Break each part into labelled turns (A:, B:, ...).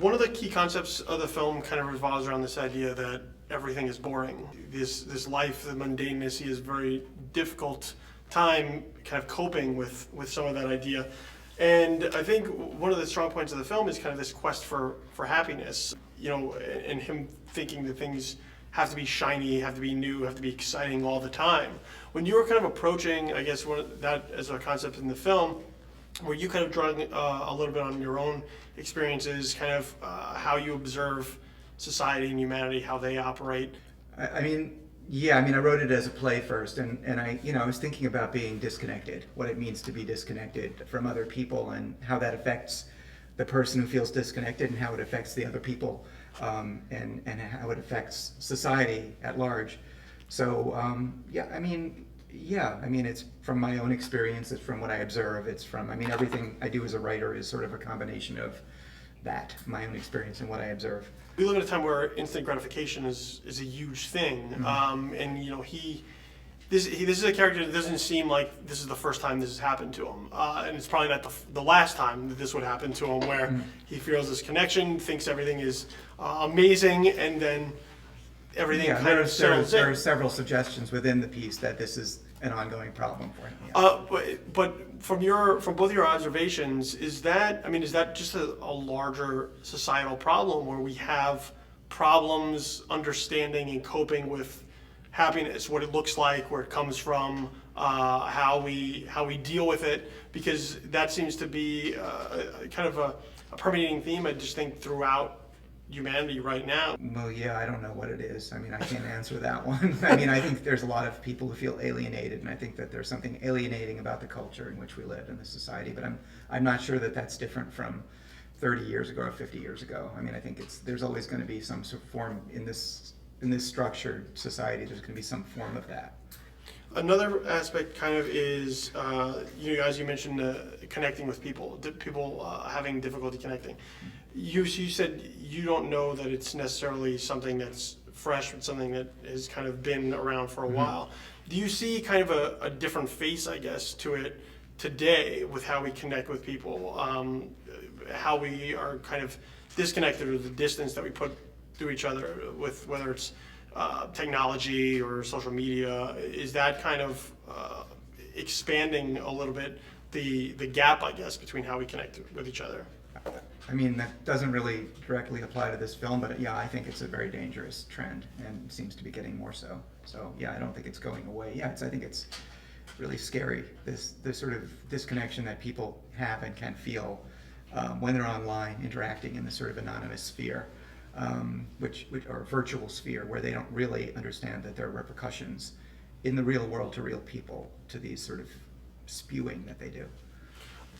A: One of the key concepts of the film kind of revolves around this idea that everything is boring. This life, the mundaneness, he has a very difficult time kind of coping with some of that idea. And I think one of the strong points of the film is kind of this quest for happiness, and him thinking that things have to be shiny, have to be new, have to be exciting all the time. When you were kind of approaching, I guess, that as a concept in the film, were you kind of drawing a little bit on your own experiences, kind of how you observe society and humanity, how they operate?
B: I wrote it as a play first, and I was thinking about being disconnected, what it means to be disconnected from other people, and how that affects the person who feels disconnected, and how it affects the other people, and how it affects society at large. So it's from my own experience, it's from what I observe, it's from, everything I do as a writer is sort of a combination of that, my own experience and what I observe.
A: We live in a time where instant gratification is a huge thing, this is a character that doesn't seem like this is the first time this has happened to him, and it's probably not the last time that this would happen to him, where he feels this connection, thinks everything is amazing, and then everything kind of settles in.
B: There are several suggestions within the piece that this is an ongoing problem for him. Yeah.
A: But from both your observations, is that just a larger societal problem where we have problems understanding and coping with happiness, what it looks like, where it comes from, how we deal with it? Because that seems to be kind of a permeating theme, I just think, throughout humanity right now.
B: Well, yeah, I don't know what it is. I can't answer that one. I think there's a lot of people who feel alienated, and I think that there's something alienating about the culture in which we live in this society, but I'm not sure that that's different from 30 years ago or 50 years ago. I think there's always going to be some sort of form in this structured society. There's going to be some form of that.
A: Another aspect kind of is, as you mentioned, connecting with people, having difficulty connecting. You said you don't know that it's necessarily something that's fresh, but something that has kind of been around for a while. Do you see kind of a different face, I guess, to it today with how we connect with people, how we are kind of disconnected, or the distance that we put through each other with whether it's technology or social media? Is that kind of expanding a little bit the gap, I guess, between how we connect with each other?
B: That doesn't really directly apply to this film, but yeah, I think it's a very dangerous trend and seems to be getting more so. So yeah, I don't think it's going away. Yeah, I think it's really scary, this sort of disconnection that people have and can feel when they're online interacting in this sort of anonymous sphere, which or virtual sphere, where they don't really understand that there are repercussions in the real world to real people to these sort of spewing that they do.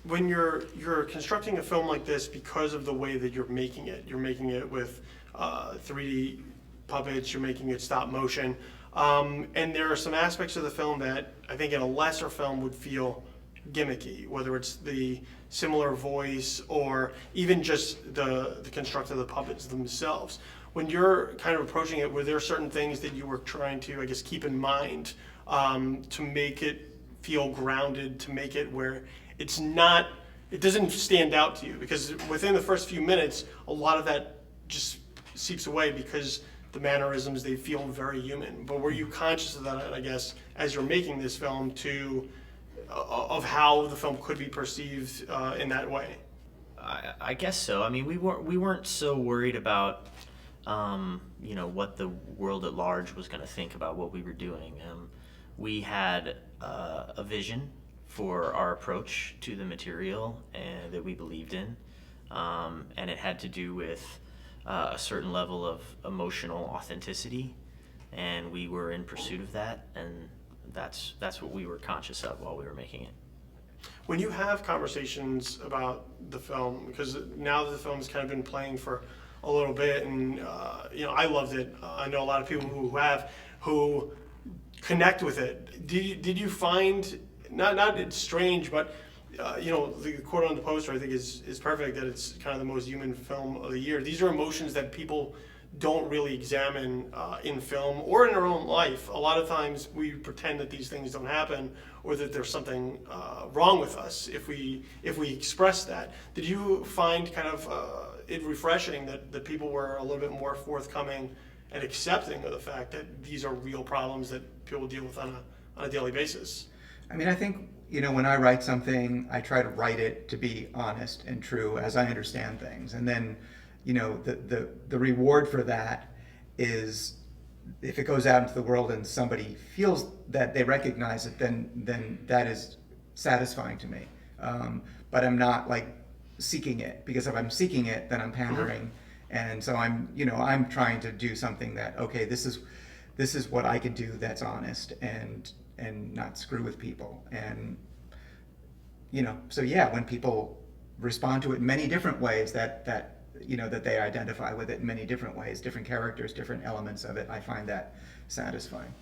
A: When you're constructing a film like this, because of the way that you're making it with 3D puppets, you're making it stop motion, and there are some aspects of the film that I think in a lesser film would feel gimmicky, whether it's the similar voice or even just the construct of the puppets themselves. When you're kind of approaching it, were there certain things that you were trying to, I guess, keep in mind to make it feel grounded, to make it where it doesn't stand out to you? Because within the first few minutes, a lot of that just seeps away because the mannerisms, they feel very human. But were you conscious of that, I guess, as you're making this film, of how the film could be perceived in that way?
C: I guess so. We weren't so worried about what the world at large was going to think about what we were doing. We had a vision for our approach to the material and that we believed in, and it had to do with a certain level of emotional authenticity, and we were in pursuit of that, and that's what we were conscious of while we were making it.
A: When you have conversations about the film, because now that the film's kind of been playing for a little bit, and I loved it. I know a lot of people who connect with it. Did you find not it's strange, but the quote on the poster I think is perfect, that it's kind of the most human film of the year. These are emotions that people don't really examine in film or in our own life. A lot of times we pretend that these things don't happen, or that there's something wrong with us if we express that. Did you find kind of it refreshing that people were a little bit more forthcoming and accepting of the fact that these are real problems that people deal with on a daily basis?
B: I mean, I think, when I write something, I try to write it to be honest and true as I understand things. And then, the reward for that is if it goes out into the world and somebody feels that they recognize it, then that is satisfying to me. But I'm not like seeking it, because if I'm seeking it, then I'm pandering. And so I'm trying to do something that, okay, this is what I can do that's honest and not screw with people. And so yeah, when people respond to it in many different ways, that they identify with it in many different ways, different characters, different elements of it, I find that satisfying.